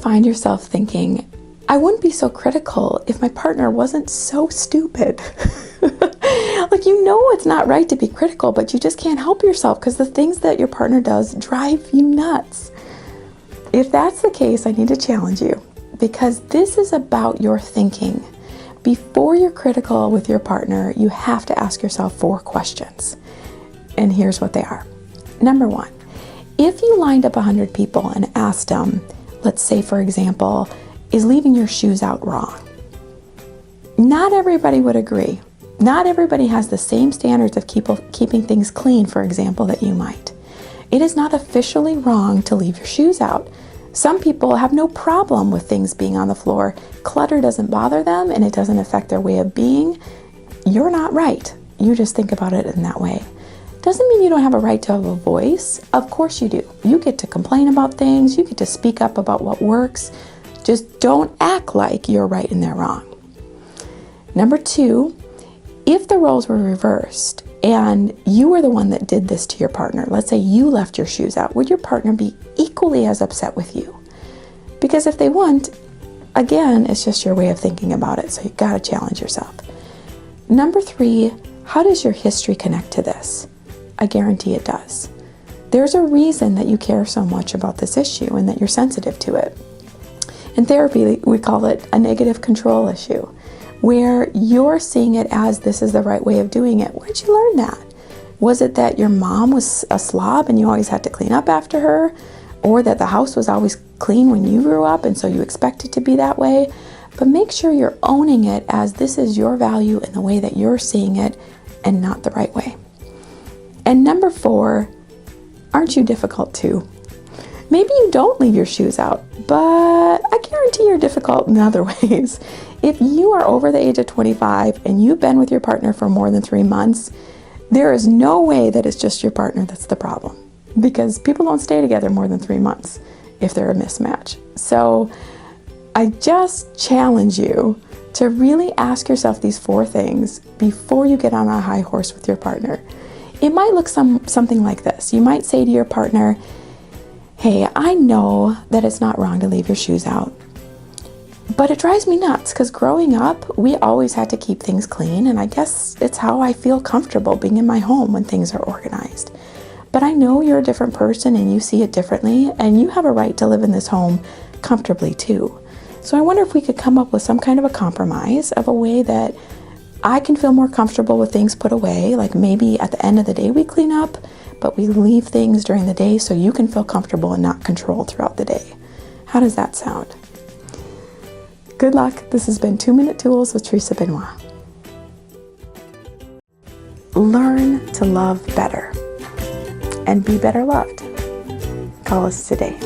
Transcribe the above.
find yourself thinking, I wouldn't be so critical if my partner wasn't so stupid. Like, you know it's not right to be critical, but you just can't help yourself because the things that your partner does drive you nuts. If that's the case, I need to challenge you, because this is about your thinking. Before you're critical with your partner, you have to ask yourself 4 questions. And here's what they are. Number 1, if you lined up 100 people and asked them, let's say, for example, is leaving your shoes out wrong? Not everybody would agree. Not everybody has the same standards of keeping things clean, for example, that you might. It is not officially wrong to leave your shoes out. Some people have no problem with things being on the floor. Clutter doesn't bother them and it doesn't affect their way of being. You're not right. You just think about it in that way. Doesn't mean you don't have a right to have a voice. Of course you do. You get to complain about things. You get to speak up about what works. Just don't act like you're right and they're wrong. Number 2, if the roles were reversed and you were the one that did this to your partner, let's say you left your shoes out, would your partner be equally as upset with you? Because if they wouldn't, again, it's just your way of thinking about it, so you gotta challenge yourself. Number 3, how does your history connect to this? I guarantee it does. There's a reason that you care so much about this issue and that you're sensitive to it. In therapy, we call it a negative control issue, where you're seeing it as this is the right way of doing it. Where'd you learn that? Was it that your mom was a slob and you always had to clean up after her? Or that the house was always clean when you grew up and so you expect it to be that way? But make sure you're owning it as this is your value in the way that you're seeing it and not the right way. And number 4, aren't you difficult too? Maybe you don't leave your shoes out, but I guarantee you're difficult in other ways. If you are over the age of 25 and you've been with your partner for more than 3 months, there is no way that it's just your partner that's the problem, because people don't stay together more than 3 months if they're a mismatch. So I just challenge you to really ask yourself these 4 things before you get on a high horse with your partner. It might look something like this. You might say to your partner, hey, I know that it's not wrong to leave your shoes out, but it drives me nuts because growing up, we always had to keep things clean, and I guess it's how I feel comfortable being in my home when things are organized. But I know you're a different person and you see it differently, and you have a right to live in this home comfortably too. So I wonder if we could come up with some kind of a compromise of a way that I can feel more comfortable with things put away, like maybe at the end of the day we clean up, but we leave things during the day so you can feel comfortable and not controlled throughout the day. How does that sound? Good luck. This has been 2-Minute Tools with Theresa Benoit. Learn to love better and be better loved. Call us today.